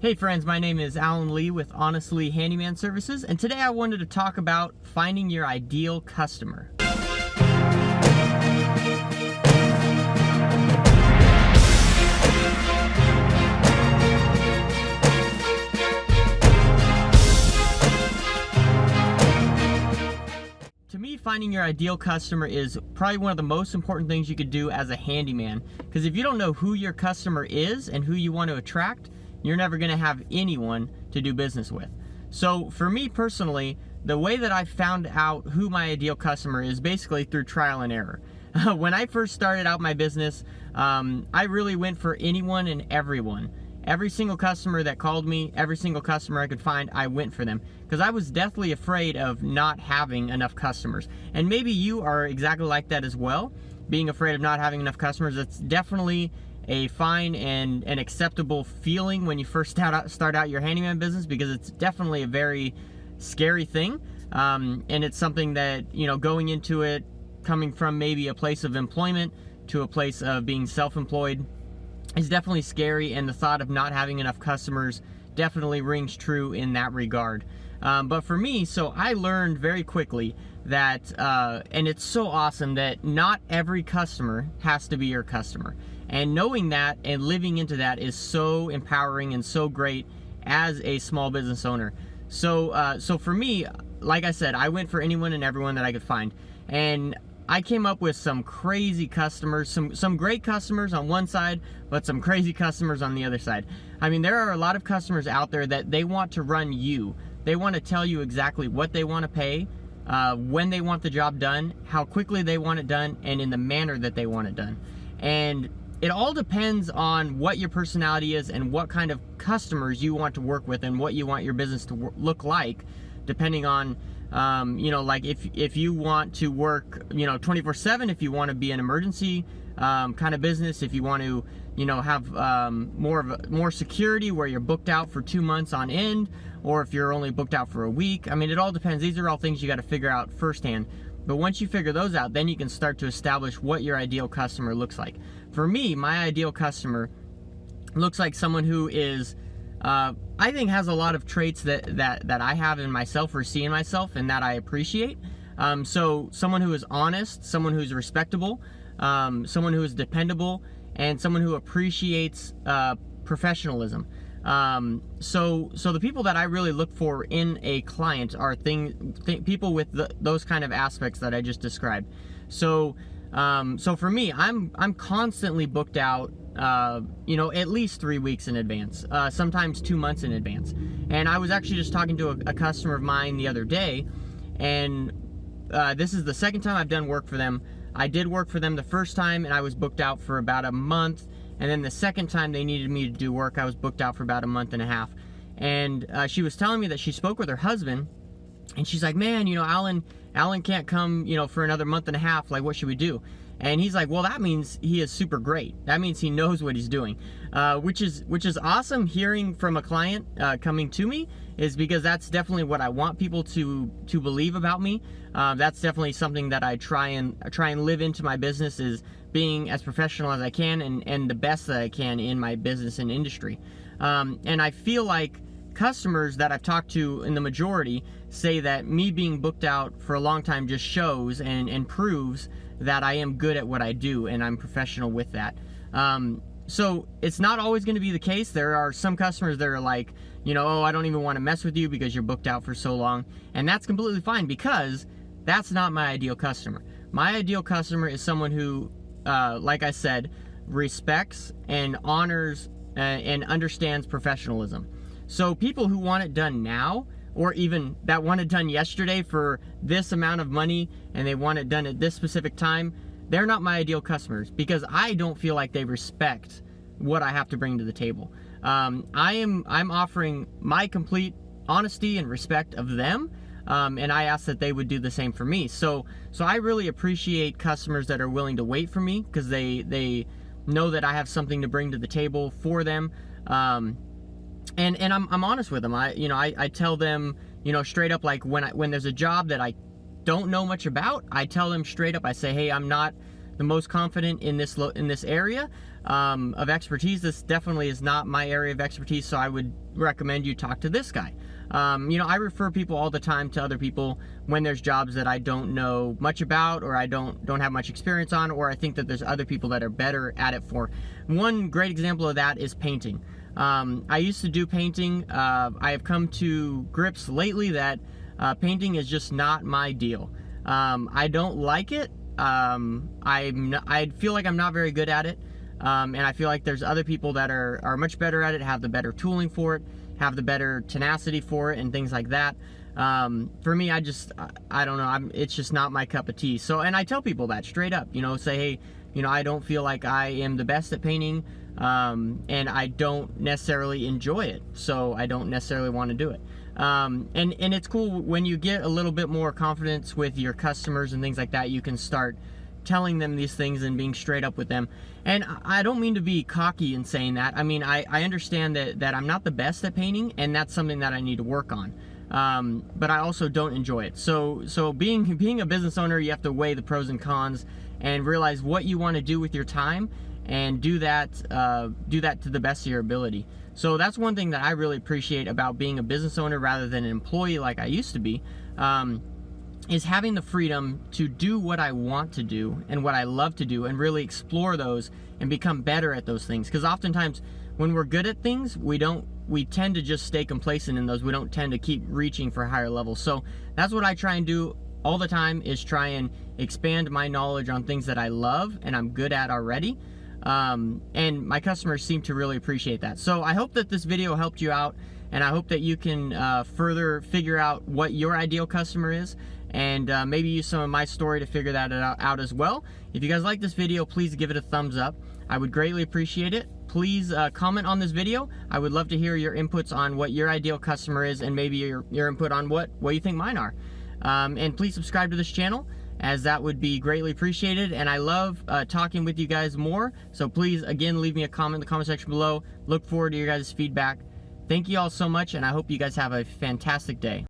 Hey friends, my name is Alan Lee with Honestly Handyman Services, and today I wanted to talk about finding your ideal customer. To me, finding your ideal customer is probably one of the most important things you could do as a handyman, because if you don't know who your customer is and who you want to attract, you're never going to have anyone to do business with. So for me personally, the way that I found out who my ideal customer is basically through trial and error. When I first started out my business, I really went for anyone and everyone. Every single customer that called me, every single customer I could find, I went for them. Because I was deathly afraid of not having enough customers. And maybe you are exactly like that as well. Being afraid of not having enough customers, it's definitely a fine and an acceptable feeling when you first start out your handyman business, because it's definitely a very scary thing, and it's something that, you know, going into it, coming from maybe a place of employment to a place of being self-employed, is definitely scary, and the thought of not having enough customers definitely rings true in that regard. But for me, so I learned very quickly that, and it's so awesome that not every customer has to be your customer. And knowing that and living into that is so empowering and so great as a small business owner. So for me, like I said, I went for anyone and everyone that I could find. And I came up with some crazy customers, some great customers on one side, but some crazy customers on the other side. I mean, there are a lot of customers out there that they want to run you. They want to tell you exactly what they want to pay, when they want the job done, how quickly they want it done, and in the manner that they want it done. And it all depends on what your personality is and what kind of customers you want to work with and what you want your business to look like, depending on, like if you want to work, 24/7, if you want to be an emergency kind of business, if you want to, have more security where you're booked out for 2 months on end, or if you're only booked out for a week. I mean, it all depends. These are all things you got to figure out firsthand. But once you figure those out, then you can start to establish what your ideal customer looks like. For me, my ideal customer looks like someone who is, I think, has a lot of traits that I have in myself or see in myself and that I appreciate. So someone who is honest, someone who's respectable, someone who is dependable, and someone who appreciates professionalism. So the people that I really look for in a client are people with those kind of aspects that I just described. So for me, I'm constantly booked out, at least 3 weeks in advance, sometimes 2 months in advance. And I was actually just talking to a customer of mine the other day, and this is the second time I've done work for them. I did work for them the first time, and I was booked out for about a month. And then the second time they needed me to do work, I was booked out for about a month and a half. And she was telling me that she spoke with her husband, and she's like, man, Alan can't come, for another month and a half. Like, what should we do? And he's like, well, that means he is super great. That means he knows what he's doing, which is awesome. Hearing from a client coming to me is because that's definitely what I want people to believe about me. That's definitely something that I try and live into my business, is being as professional as I can and the best that I can in my business and industry. And I feel like customers that I've talked to in the majority say that me being booked out for a long time just shows and proves that I am good at what I do and I'm professional with that. So it's not always going to be the case. There are some customers that are like, oh, I don't even want to mess with you because you're booked out for so long. And that's completely fine, because that's not my ideal customer. My ideal customer is someone who, like I said, respects and honors and understands professionalism. So people who want it done now, or even that want it done yesterday for this amount of money and they want it done at this specific time, they're not my ideal customers, because I don't feel like they respect what I have to bring to the table. I'm offering my complete honesty and respect of them, and I ask that they would do the same for me. So I really appreciate customers that are willing to wait for me, because they know that I have something to bring to the table for them. And I'm honest with them. I tell them, straight up, like when there's a job that I don't know much about, I tell them straight up. I say, hey, I'm not the most confident in this area, of expertise. This definitely is not my area of expertise, so I would recommend you talk to this guy. You know, I refer people all the time to other people when there's jobs that I don't know much about, or I don't have much experience on, or I think that there's other people that are better at it for. One great example of that is painting. I used to do painting. I have come to grips lately that painting is just not my deal. I don't like it. I feel like I'm not very good at it. And I feel like there's other people that are much better at it, have the better tooling for it, have the better tenacity for it, and things like that. For me, I don't know, it's just not my cup of tea. So, and I tell people that straight up, you know, say, hey, you know, I don't feel like I am the best at painting, and I don't necessarily enjoy it, so I don't necessarily want to do it. And it's cool when you get a little bit more confidence with your customers and things like that. You can start telling them these things and being straight up with them. And I don't mean to be cocky in saying that. I mean, I understand that I'm not the best at painting, and that's something that I need to work on. But I also don't enjoy it. So being a business owner, you have to weigh the pros and cons and realize what you want to do with your time, and do that to the best of your ability. So that's one thing that I really appreciate about being a business owner rather than an employee like I used to be. Is having the freedom to do what I want to do and what I love to do, and really explore those and become better at those things. Because oftentimes when we're good at things, we tend to just stay complacent in those. We don't tend to keep reaching for higher levels. So that's what I try and do all the time, is try and expand my knowledge on things that I love and I'm good at already. And my customers seem to really appreciate that. So I hope that this video helped you out, and I hope that you can further figure out what your ideal customer is, and maybe use some of my story to figure that out as well. If you guys like this video, please give it a thumbs up. I would greatly appreciate it. Please comment on this video. I would love to hear your inputs on what your ideal customer is, and maybe your input on what you think mine are. And please subscribe to this channel, as that would be greatly appreciated. And I love talking with you guys more. So please, again, leave me a comment in the comment section below. Look forward to your guys' feedback. Thank you all so much, and I hope you guys have a fantastic day.